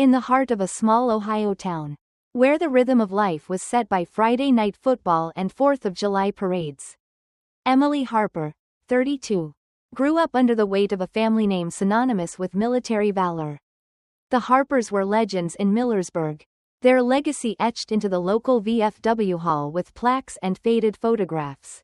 in the heart of a small Ohio town, where the rhythm of life was set by Friday night football and 4th of July parades. Emily Harper, 32, grew up under the weight of a family name synonymous with military valor. The Harpers were legends in Millersburg, their legacy etched into the local VFW hall with plaques and faded photographs.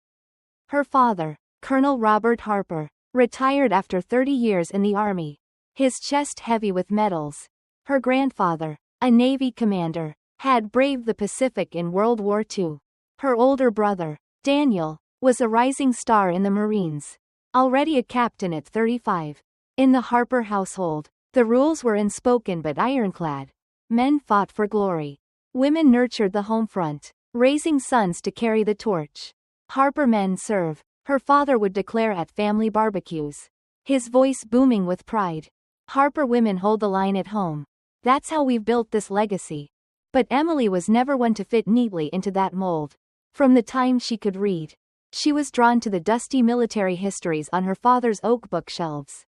Her father, Colonel Robert Harper, retired after 30 years in the Army, his chest heavy with medals. Her grandfather, a Navy commander, had braved the Pacific in World War II. Her older brother, Daniel, was a rising star in the Marines, already a captain at 35. In the Harper household, the rules were unspoken but ironclad. Men fought for glory. Women nurtured the home front, raising sons to carry the torch. Harper men serve, her father would declare at family barbecues, his voice booming with pride. Harper women hold the line at home. That's how we've built this legacy. But Emily was never one to fit neatly into that mold. From the time she could read, she was drawn to the dusty military histories on her father's oak bookshelves.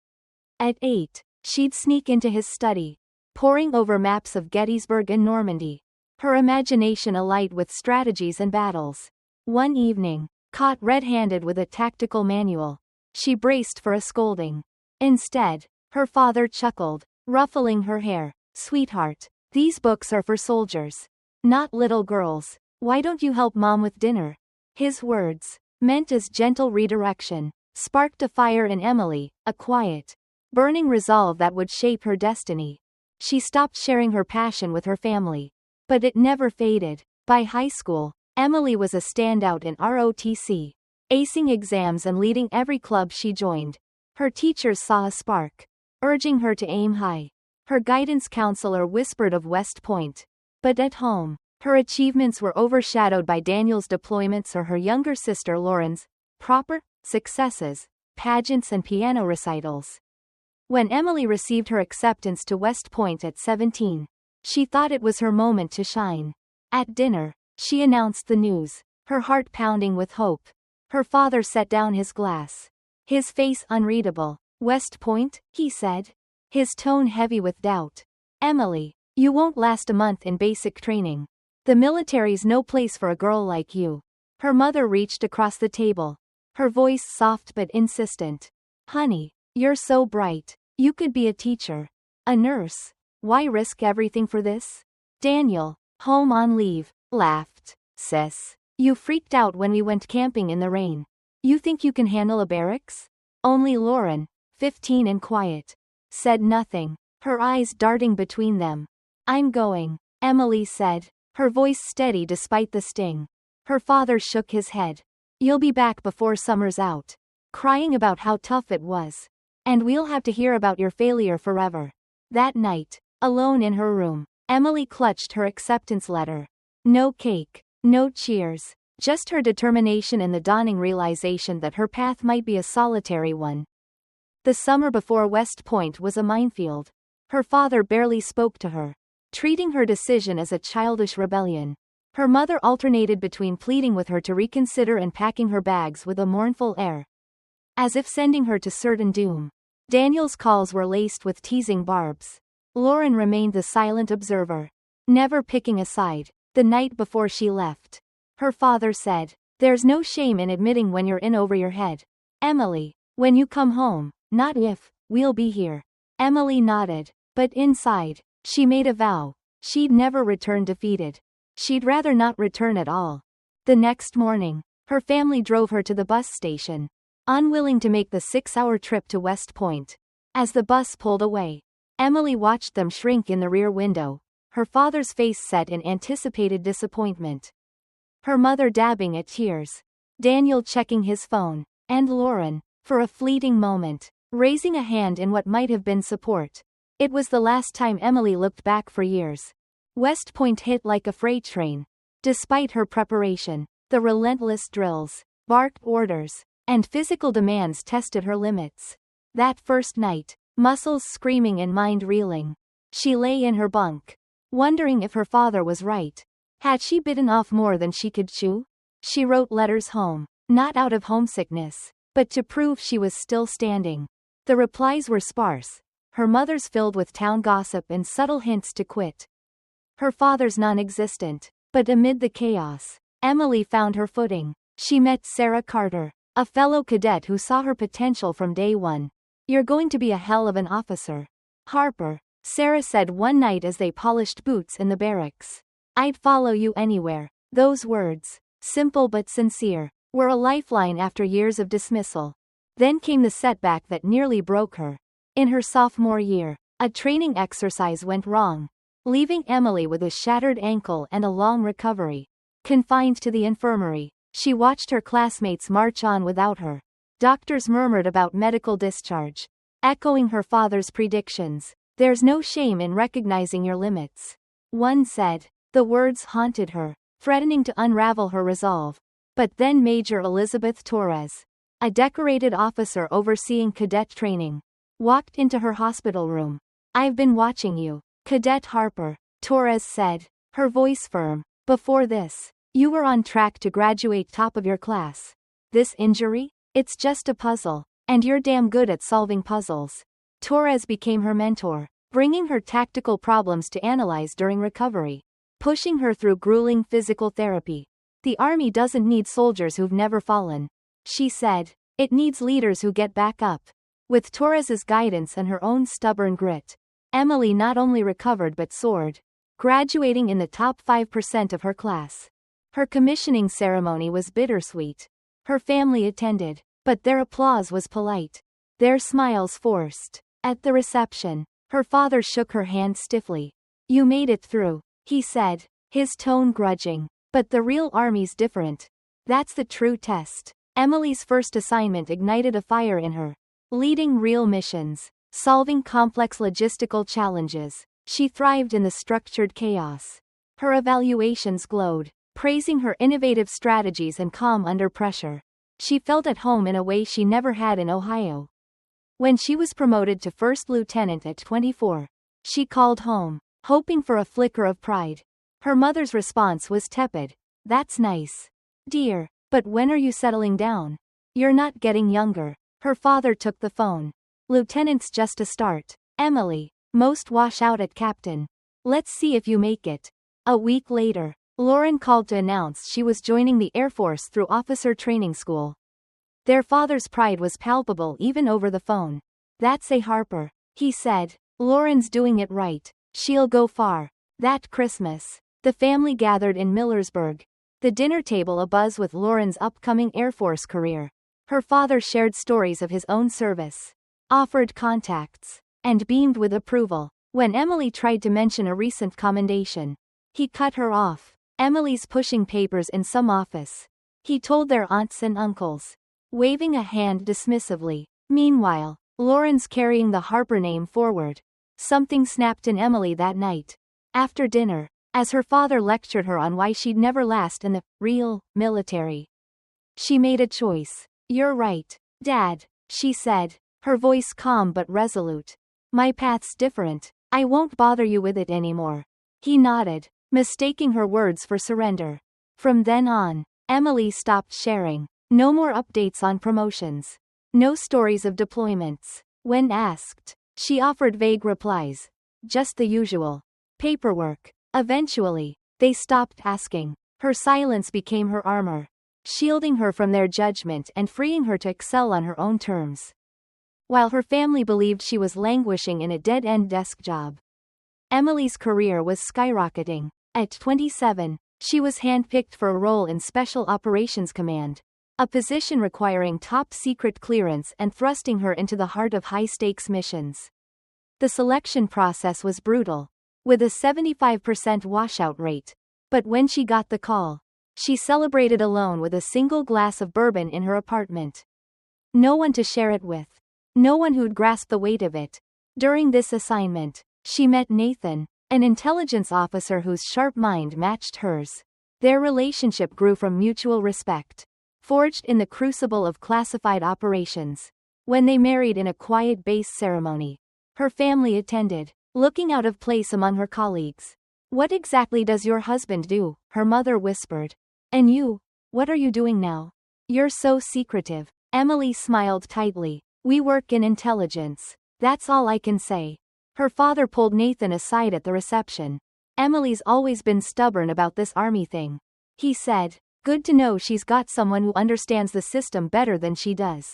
At 8, she'd sneak into his study, poring over maps of Gettysburg and Normandy, her imagination alight with strategies and battles. One evening, caught red-handed with a tactical manual, she braced for a scolding. Instead, her father chuckled, ruffling her hair. "Sweetheart, these books are for soldiers, not little girls. Why don't you help Mom with dinner?" His words, meant as gentle redirection, sparked a fire in Emily, a quiet, burning resolve that would shape her destiny. She stopped sharing her passion with her family, but it never faded. By high school, Emily was a standout in ROTC, acing exams and leading every club she joined. Her teachers saw a spark, urging her to aim high. Her guidance counselor whispered of West Point. But at home, her achievements were overshadowed by Daniel's deployments or her younger sister Lauren's proper successes, pageants and piano recitals. When Emily received her acceptance to West Point at 17, she thought it was her moment to shine. At dinner, she announced the news, her heart pounding with hope. Her father set down his glass, his face unreadable. "West Point?" he said, his tone heavy with doubt. "Emily, you won't last a month in basic training. The military's no place for a girl like you." Her mother reached across the table, her voice soft but insistent. "Honey, you're so bright. You could be a teacher, a nurse. Why risk everything for this?" Daniel, home on leave, laughed. "Sis, you freaked out when we went camping in the rain. You think you can handle a barracks?" Only Lauren, 15 and quiet, said nothing, her eyes darting between them. "I'm going," Emily said, her voice steady despite the sting. Her father shook his head. "You'll be back before summer's out, crying about how tough it was. And we'll have to hear about your failure forever." That night, alone in her room, Emily clutched her acceptance letter. No cake, no cheers, just her determination and the dawning realization that her path might be a solitary one. The summer before West Point was a minefield. Her father barely spoke to her, treating her decision as a childish rebellion. Her mother alternated between pleading with her to reconsider and packing her bags with a mournful air, as if sending her to certain doom. Daniel's calls were laced with teasing barbs. Lauren remained the silent observer, never picking a side. The night before she left, her father said, "There's no shame in admitting when you're in over your head. Emily, when you come home, not if, we'll be here." Emily nodded, but inside, she made a vow. She'd never return defeated. She'd rather not return at all. The next morning, her family drove her to the bus station, unwilling to make the 6-hour trip to West Point. As the bus pulled away, Emily watched them shrink in the rear window, her father's face set in anticipated disappointment, her mother dabbing at tears, Daniel checking his phone, and Lauren, for a fleeting moment, raising a hand in what might have been support. It was the last time Emily looked back for years. West Point hit like a freight train. Despite her preparation, the relentless drills, barked orders, and physical demands tested her limits. That first night, muscles screaming and mind reeling, she lay in her bunk, wondering if her father was right. Had she bitten off more than she could chew? She wrote letters home, not out of homesickness, but to prove she was still standing. The replies were sparse. her mother's filled with town gossip and subtle hints to quit. Her father's non-existent. But amid the chaos, Emily found her footing. She met Sarah Carter, a fellow cadet who saw her potential from day one. "You're going to be a hell of an officer, Harper," Sarah said one night as they polished boots in the barracks. "I'd follow you anywhere." Those words, simple but sincere, were a lifeline after years of dismissal. Then came the setback that nearly broke her. In her sophomore year, a training exercise went wrong, leaving Emily with a shattered ankle and a long recovery. Confined to the infirmary, she watched her classmates march on without her. Doctors murmured about medical discharge, echoing her father's predictions. "There's no shame in recognizing your limits," one said. The words haunted her, threatening to unravel her resolve. But then Major Elizabeth Torres, a decorated officer overseeing cadet training, walked into her hospital room. "I've been watching you, Cadet Harper," Torres said, her voice firm. "Before this, you were on track to graduate top of your class. This injury? It's just a puzzle, and you're damn good at solving puzzles." Torres became her mentor, bringing her tactical problems to analyze during recovery, pushing her through grueling physical therapy. "The Army doesn't need soldiers who've never fallen," she said. "It needs leaders who get back up." With Torres's guidance and her own stubborn grit, Emily not only recovered but soared, graduating in the top 5% of her class. Her commissioning ceremony was bittersweet. Her family attended, but their applause was polite, their smiles forced. At the reception, her father shook her hand stiffly. "You made it through," he said, his tone grudging. "But the real Army's different. That's the true test." Emily's first assignment ignited a fire in her. Leading real missions, solving complex logistical challenges, she thrived in the structured chaos. Her evaluations glowed, praising her innovative strategies and calm under pressure. She felt at home in a way she never had in Ohio. When she was promoted to first lieutenant at 24, she called home, hoping for a flicker of pride. Her mother's response was tepid. "That's nice, dear, but when are you settling down? You're not getting younger." Her father took the phone. "Lieutenant's just a start, Emily. Most wash out at captain. Let's see if you make it." A week later, Lauren called to announce she was joining the Air Force through officer training school. Their father's pride was palpable even over the phone. "That's a Harper," he said. "Lauren's doing it right. She'll go far." That Christmas, the family gathered in Millersburg, the dinner table abuzz with Lauren's upcoming Air Force career. Her father shared stories of his own service, offered contacts, and beamed with approval. When Emily tried to mention a recent commendation, he cut her off. "Emily's pushing papers in some office," he told their aunts and uncles, waving a hand dismissively. Meanwhile, Lauren's carrying the Harper name forward. Something snapped in Emily that night. After dinner, as her father lectured her on why she'd never last in the real military, she made a choice. "You're right, Dad," she said, her voice calm but resolute. "My path's different. I won't bother you with it anymore." He nodded, mistaking her words for surrender. From then on, Emily stopped sharing. No more updates on promotions. No stories of deployments. When asked, she offered vague replies. Just the usual paperwork. Eventually, they stopped asking. Her silence became her armor, shielding her from their judgment and freeing her to excel on her own terms. While her family believed she was languishing in a dead-end desk job, Emily's career was skyrocketing. At 27, she was handpicked for a role in Special Operations Command, a position requiring top-secret clearance and thrusting her into the heart of high-stakes missions. The selection process was brutal, with a 75% washout rate. But when she got the call, she celebrated alone with a single glass of bourbon in her apartment. No one to share it with. No one who'd grasp the weight of it. During this assignment, she met Nathan, an intelligence officer whose sharp mind matched hers. Their relationship grew from mutual respect, forged in the crucible of classified operations. When they married in a quiet base ceremony, her family attended, looking out of place among her colleagues. "What exactly does your husband do?" her mother whispered. "And you, what are you doing now? You're so secretive." Emily smiled tightly. "We work in intelligence. That's all I can say. Her father pulled Nathan aside at the reception. Emily's always been stubborn about this army thing. He said, good to know she's got someone who understands the system better than she does.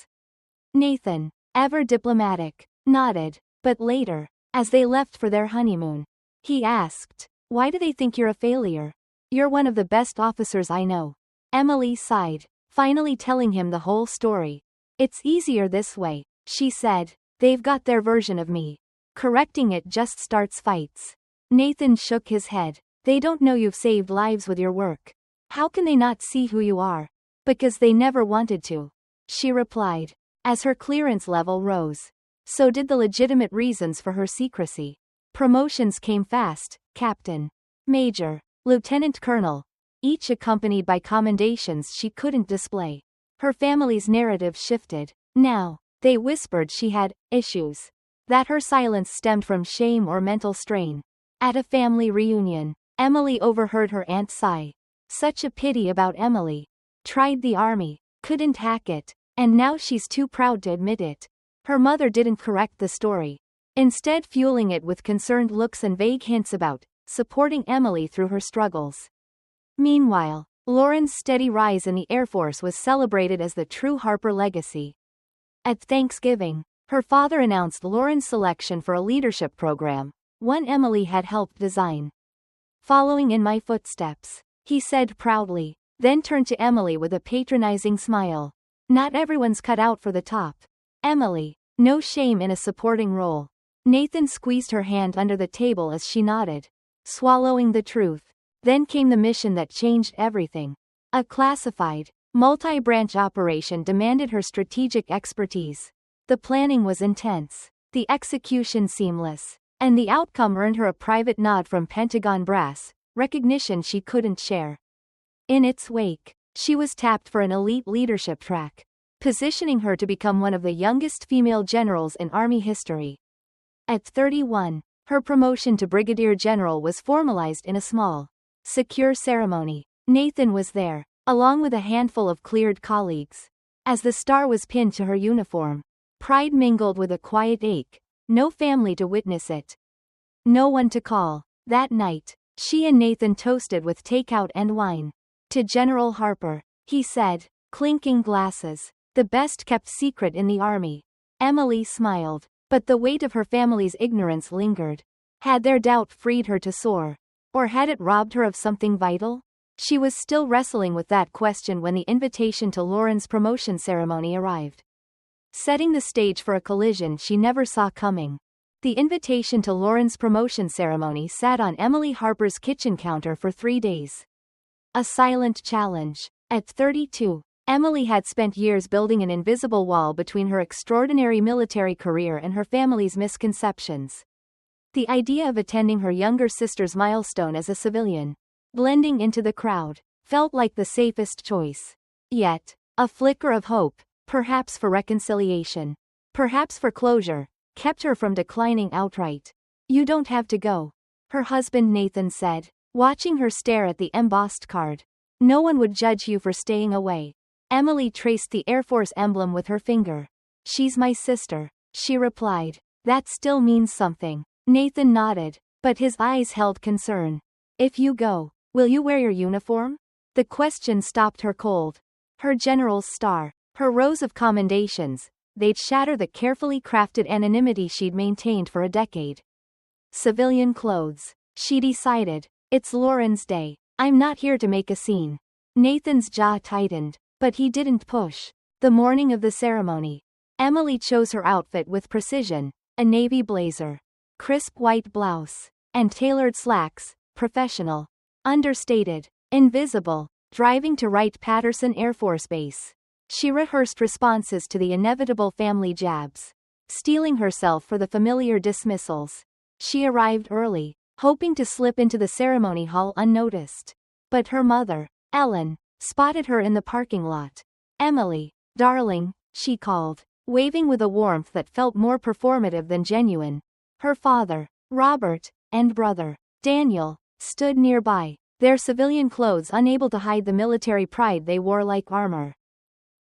Nathan, ever diplomatic, nodded, but later, as they left for their honeymoon, he asked, why do they think you're a failure? You're one of the best officers I know. Emily sighed, finally telling him the whole story. It's easier this way, she said. They've got their version of me. Correcting it just starts fights. Nathan shook his head. They don't know you've saved lives with your work. How can they not see who you are? Because they never wanted to, she replied. As her clearance level rose, so did the legitimate reasons for her secrecy. Promotions came fast, captain, major, lieutenant colonel, each accompanied by commendations she couldn't display. Her family's narrative shifted. Now, they whispered she had issues. That her silence stemmed from shame or mental strain. At a family reunion, Emily overheard her aunt sigh. Such a pity about Emily. Tried the army, couldn't hack it, and now she's too proud to admit it. Her mother didn't correct the story, instead fueling it with concerned looks and vague hints about supporting Emily through her struggles. Meanwhile, Lauren's steady rise in the Air Force was celebrated as the true Harper legacy. At Thanksgiving, her father announced Lauren's selection for a leadership program, one Emily had helped design. Following in my footsteps, he said proudly, then turned to Emily with a patronizing smile. Not everyone's cut out for the top. Emily, no shame in a supporting role. Nathan squeezed her hand under the table as she nodded, swallowing the truth. Then came the mission that changed everything. A classified, multi-branch operation demanded her strategic expertise. The planning was intense, the execution seamless, and the outcome earned her a private nod from Pentagon brass, recognition she couldn't share. In its wake, she was tapped for an elite leadership track, positioning her to become one of the youngest female generals in Army history. At 31, her promotion to brigadier general was formalized in a small, secure ceremony. Nathan was there, along with a handful of cleared colleagues. As the star was pinned to her uniform, pride mingled with a quiet ache. No family to witness it. No one to call. That night, she and Nathan toasted with takeout and wine. To General Harper, he said, clinking glasses, the best kept secret in the army. Emily smiled, but the weight of her family's ignorance lingered. Had their doubt freed her to soar? Or had it robbed her of something vital? She was still wrestling with that question when the invitation to Lauren's promotion ceremony arrived, setting the stage for a collision she never saw coming. The invitation to Lauren's promotion ceremony sat on Emily Harper's kitchen counter for 3 days. A silent challenge. At 32, Emily had spent years building an invisible wall between her extraordinary military career and her family's misconceptions. The idea of attending her younger sister's milestone as a civilian, blending into the crowd, felt like the safest choice. Yet, a flicker of hope, perhaps for reconciliation, perhaps for closure, kept her from declining outright. You don't have to go, her husband Nathan said, watching her stare at the embossed card. No one would judge you for staying away. Emily traced the Air Force emblem with her finger. She's my sister, she replied. That still means something. Nathan nodded, but his eyes held concern. If you go, will you wear your uniform? The question stopped her cold. Her general's star, her rows of commendations, they'd shatter the carefully crafted anonymity she'd maintained for a decade. Civilian clothes, she decided. It's Lauren's day. I'm not here to make a scene. Nathan's jaw tightened, but he didn't push. The morning of the ceremony, Emily chose her outfit with precision, a navy blazer, crisp white blouse, and tailored slacks, professional, understated, invisible, driving to Wright-Patterson Air Force Base. She rehearsed responses to the inevitable family jabs, steeling herself for the familiar dismissals. She arrived early, hoping to slip into the ceremony hall unnoticed. But her mother, Ellen, spotted her in the parking lot. Emily, darling, she called, waving with a warmth that felt more performative than genuine. Her father, Robert, and brother, Daniel, stood nearby, their civilian clothes unable to hide the military pride they wore like armor.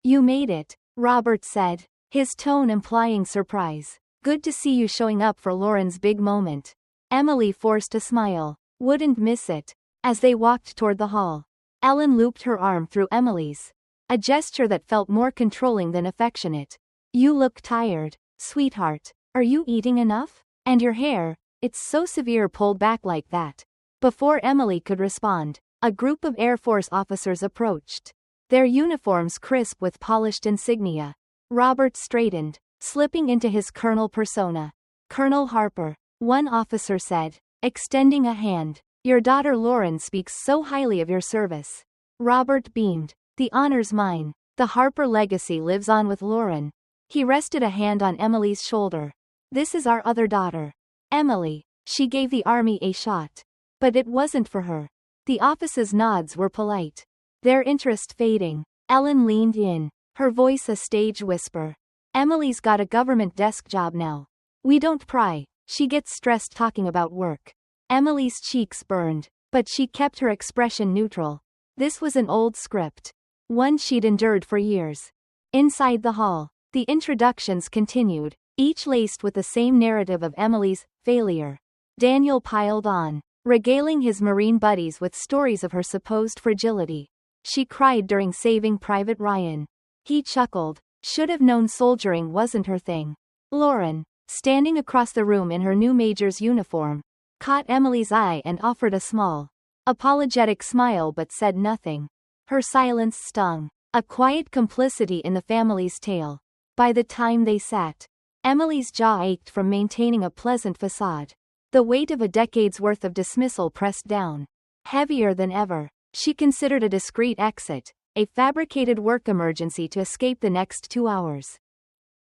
You made it, Robert said, his tone implying surprise. Good to see you showing up for Lauren's big moment. Emily forced a smile. Wouldn't miss it. As they walked toward the hall, Ellen looped her arm through Emily's. A gesture that felt more controlling than affectionate. You look tired, sweetheart. Are you eating enough? And your hair, it's so severe pulled back like that. Before Emily could respond, a group of Air Force officers approached. Their uniforms crisp with polished insignia. Robert straightened, slipping into his colonel persona. Colonel Harper, one officer said, extending a hand. Your daughter Lauren speaks so highly of your service. Robert beamed. The honor's mine. The Harper legacy lives on with Lauren. He rested a hand on Emily's shoulder. This is our other daughter. Emily. She gave the army a shot. But it wasn't for her. The officer's nods were polite. Their interest fading. Ellen leaned in, her voice a stage whisper. Emily's got a government desk job now. We don't pry. She gets stressed talking about work. Emily's cheeks burned, but she kept her expression neutral. This was an old script. One she'd endured for years. Inside the hall, the introductions continued, each laced with the same narrative of Emily's failure. Daniel piled on, regaling his Marine buddies with stories of her supposed fragility. She cried during saving Private Ryan. He chuckled. Should have known soldiering wasn't her thing. Lauren, standing across the room in her new major's uniform, caught Emily's eye and offered a small, apologetic smile but said nothing. Her silence stung, a quiet complicity in the family's tale. By the time they sat, Emily's jaw ached from maintaining a pleasant facade. The weight of a decade's worth of dismissal pressed down. Heavier than ever, she considered a discreet exit, a fabricated work emergency to escape the next 2 hours.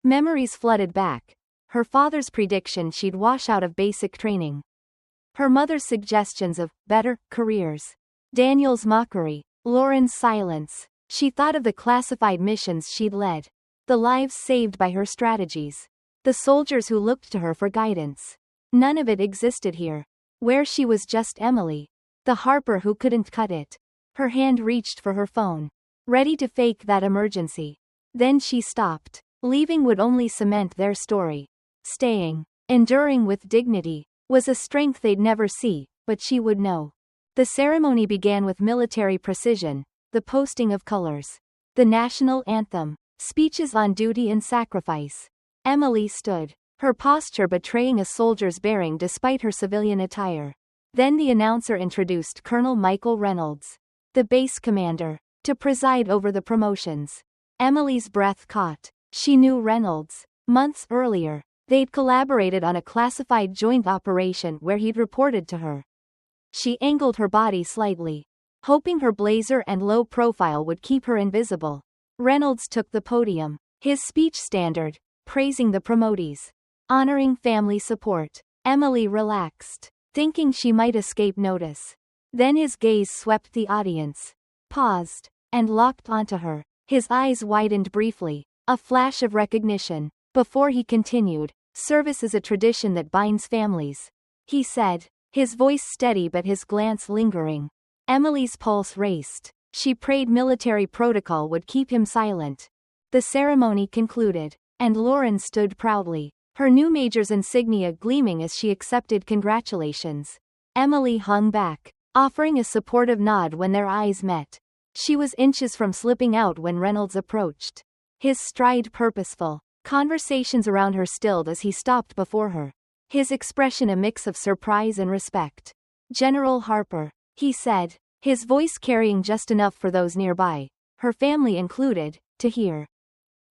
Memories flooded back. Her father's prediction she'd wash out of basic training. Her mother's suggestions of better careers. Daniel's mockery. Lauren's silence. She thought of the classified missions she'd led. The lives saved by her strategies. The soldiers who looked to her for guidance. None of it existed here. Where she was just Emily. The Harper who couldn't cut it. Her hand reached for her phone, ready to fake that emergency. Then she stopped. Leaving would only cement their story. Staying, enduring with dignity, was a strength they'd never see, but she would know. The ceremony began with military precision, the posting of colors, the national anthem, speeches on duty and sacrifice. Emily stood, her posture betraying a soldier's bearing despite her civilian attire. Then the announcer introduced Colonel Michael Reynolds, the base commander, to preside over the promotions. Emily's breath caught. She knew Reynolds. Months earlier, they'd collaborated on a classified joint operation where he'd reported to her. She angled her body slightly, hoping her blazer and low profile would keep her invisible. Reynolds took the podium, his speech standard, praising the promotees, honoring family support. Emily relaxed, thinking she might escape notice. Then his gaze swept the audience, paused, and locked onto her. His eyes widened briefly, a flash of recognition, before he continued. Service is a tradition that binds families, he said, his voice steady but his glance lingering. Emily's pulse raced. She prayed military protocol would keep him silent. The ceremony concluded, and Lauren stood proudly, her new major's insignia gleaming as she accepted congratulations. Emily hung back, offering a supportive nod when their eyes met. She was inches from slipping out when Reynolds approached. His stride purposeful, conversations around her stilled as he stopped before her. His expression a mix of surprise and respect. General Harper, he said, his voice carrying just enough for those nearby, her family included, to hear.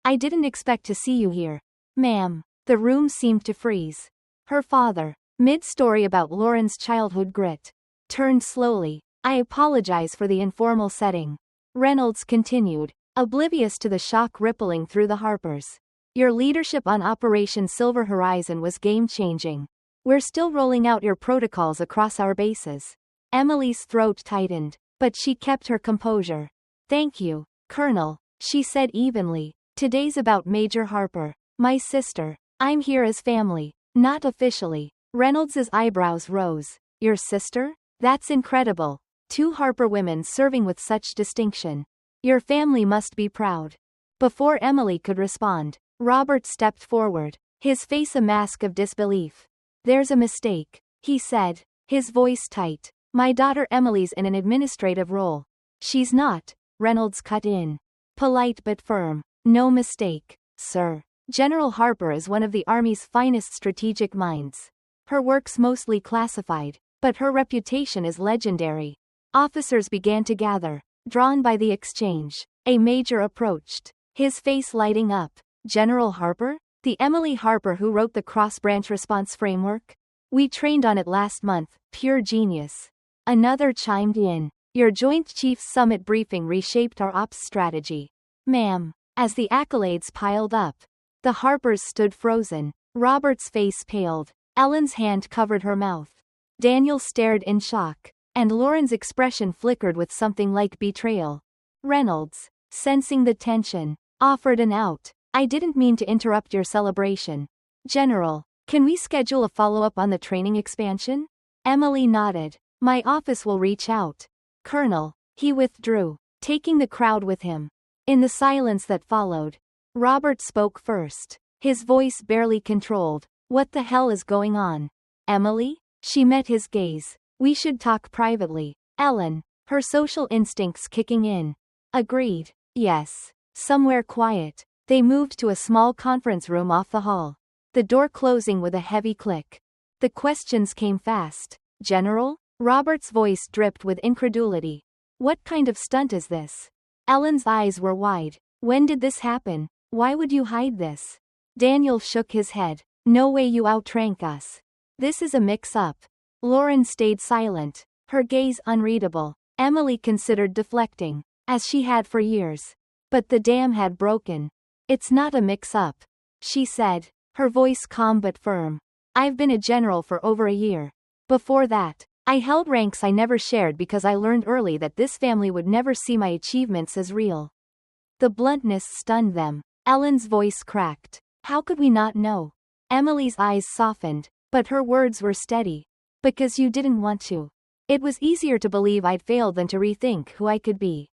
I didn't expect to see you here, ma'am. The room seemed to freeze. Her father, mid-story about Lauren's childhood grit, turned slowly. I apologize for the informal setting. Reynolds continued, oblivious to the shock rippling through the Harpers. Your leadership on Operation Silver Horizon was game-changing. We're still rolling out your protocols across our bases. Emily's throat tightened, but she kept her composure. Thank you, Colonel, she said evenly. Today's about Major Harper, my sister. I'm here as family, not officially. Reynolds's eyebrows rose. Your sister? That's incredible. 2 Harper women serving with such distinction. Your family must be proud. Before Emily could respond, Robert stepped forward, his face a mask of disbelief. "There's a mistake," he said, his voice tight. "My daughter Emily's in an administrative role." "She's not," Reynolds cut in. Polite but firm. "No mistake, sir. General Harper is one of the Army's finest strategic minds. Her work's mostly classified, but her reputation is legendary." Officers began to gather, drawn by the exchange. A major approached, his face lighting up. "General Harper? The Emily Harper who wrote the cross-branch response framework? We trained on it last month, pure genius." Another chimed in. "Your Joint Chiefs Summit briefing reshaped our ops strategy." "Ma'am." As the accolades piled up, the Harpers stood frozen. Robert's face paled. Ellen's hand covered her mouth. Daniel stared in shock, and Lauren's expression flickered with something like betrayal. Reynolds, sensing the tension, offered an out. "I didn't mean to interrupt your celebration. General, can we schedule a follow-up on the training expansion?" Emily nodded. "My office will reach out." "Colonel." He withdrew, taking the crowd with him. In the silence that followed, Robert spoke first, his voice barely controlled. "What the hell is going on?" "Emily?" She met his gaze. "We should talk privately." Ellen, her social instincts kicking in, agreed. "Yes. Somewhere quiet." They moved to a small conference room off the hall, the door closing with a heavy click. The questions came fast. "General?" Robert's voice dripped with incredulity. "What kind of stunt is this?" Ellen's eyes were wide. "When did this happen? Why would you hide this?" Daniel shook his head. "No way you outrank us. This is a mix-up." Lauren stayed silent, her gaze unreadable. Emily considered deflecting, as she had for years. But the dam had broken. "It's not a mix-up," she said, her voice calm but firm. "I've been a general for over a year. Before that, I held ranks I never shared because I learned early that this family would never see my achievements as real." The bluntness stunned them. Ellen's voice cracked. "How could we not know?" Emily's eyes softened, but her words were steady. "Because you didn't want to. It was easier to believe I'd failed than to rethink who I could be."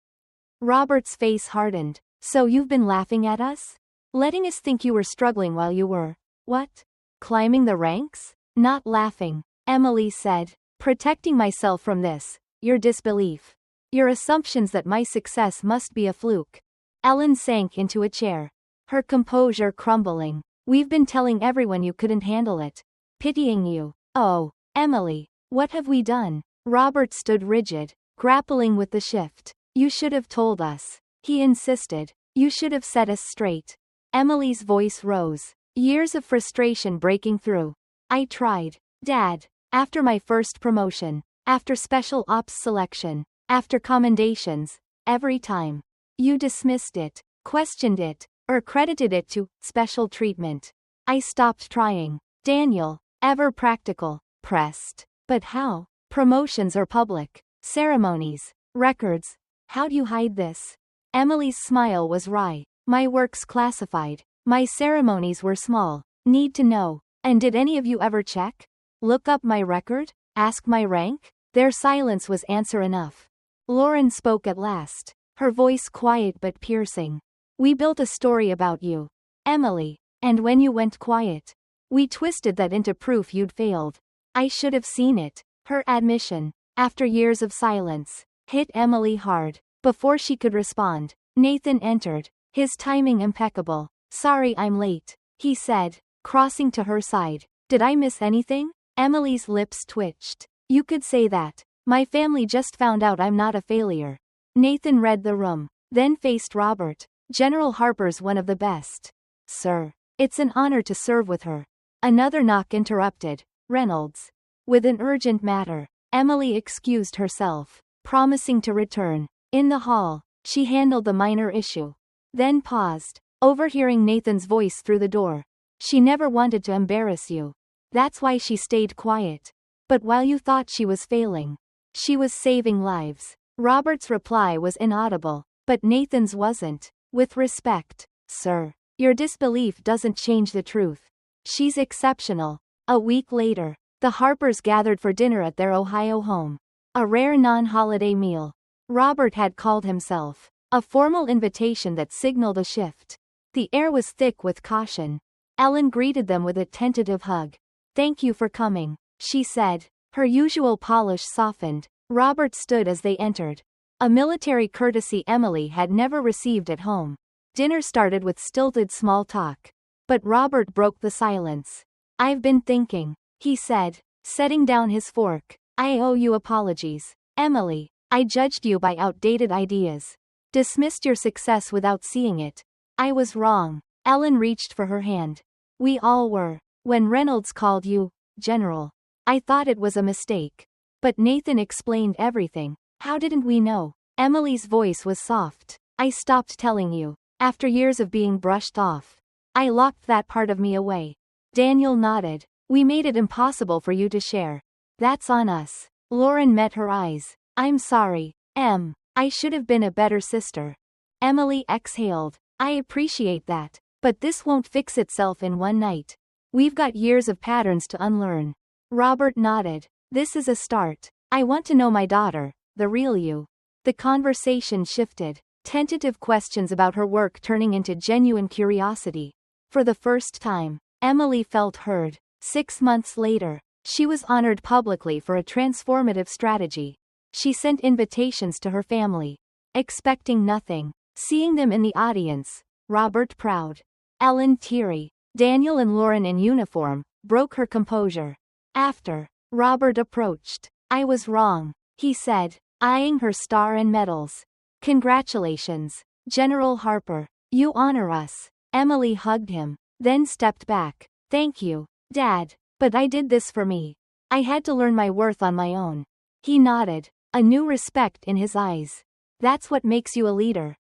Robert's face hardened. "So you've been laughing at us? Letting us think you were struggling while you were, what? Climbing the ranks?" "Not laughing," Emily said. "Protecting myself from this, your disbelief. Your assumptions that my success must be a fluke." Ellen sank into a chair, her composure crumbling. "We've been telling everyone you couldn't handle it. Pitying you." "Oh, Emily, what have we done?" Robert stood rigid, grappling with the shift. "You should have told us," he insisted. "You should have set us straight." Emily's voice rose, years of frustration breaking through. "I tried, Dad. After my first promotion, after special ops selection, after commendations, every time. You dismissed it, questioned it, or credited it to special treatment. I stopped trying." Daniel, ever practical, pressed. "But how? Promotions are public. Ceremonies, records. How do you hide this?" Emily's smile was wry. "My work's classified. My ceremonies were small. Need to know. And did any of you ever check? Look up my record? Ask my rank?" Their silence was answer enough. Lauren spoke at last, her voice quiet but piercing. "We built a story about you, Emily, and when you went quiet, we twisted that into proof you'd failed. I should have seen it." Her admission, after years of silence, hit Emily hard. Before she could respond, Nathan entered, his timing impeccable. "Sorry I'm late," he said, crossing to her side. "Did I miss anything?" Emily's lips twitched. "You could say that. My family just found out I'm not a failure." Nathan read the room, then faced Robert. "General Harper's one of the best. Sir, it's an honor to serve with her." Another knock interrupted. Reynolds. With an urgent matter, Emily excused herself, promising to return. In the hall, she handled the minor issue, then paused, overhearing Nathan's voice through the door. "She never wanted to embarrass you. That's why she stayed quiet. But while you thought she was failing, she was saving lives." Robert's reply was inaudible, but Nathan's wasn't. "With respect, sir, your disbelief doesn't change the truth. She's exceptional." A week later, the Harpers gathered for dinner at their Ohio home. A rare non-holiday meal. Robert had called himself. A formal invitation that signaled a shift. The air was thick with caution. Ellen greeted them with a tentative hug. "Thank you for coming," she said. Her usual polish softened. Robert stood as they entered. A military courtesy Emily had never received at home. Dinner started with stilted small talk. But Robert broke the silence. "I've been thinking," he said, setting down his fork. "I owe you apologies, Emily. I judged you by outdated ideas. Dismissed your success without seeing it. I was wrong." Ellen reached for her hand. "We all were. When Reynolds called you General, I thought it was a mistake. But Nathan explained everything. How didn't we know?" Emily's voice was soft. "I stopped telling you. After years of being brushed off. I locked that part of me away." Daniel nodded. "We made it impossible for you to share. That's on us." Lauren met her eyes. "I'm sorry, Em. I should have been a better sister." Emily exhaled. "I appreciate that. But this won't fix itself in one night. We've got years of patterns to unlearn." Robert nodded. "This is a start. I want to know my daughter, the real you." The conversation shifted. Tentative questions about her work turning into genuine curiosity. For the first time, Emily felt heard. 6 months later, she was honored publicly for a transformative strategy. She sent invitations to her family, expecting nothing. Seeing them in the audience, Robert proud, Ellen teary, Daniel and Lauren in uniform, broke her composure. After, Robert approached. "I was wrong," he said, eyeing her star and medals. "Congratulations, General Harper. You honor us." Emily hugged him, then stepped back. "Thank you, Dad. But I did this for me. I had to learn my worth on my own." He nodded, a new respect in his eyes. "That's what makes you a leader."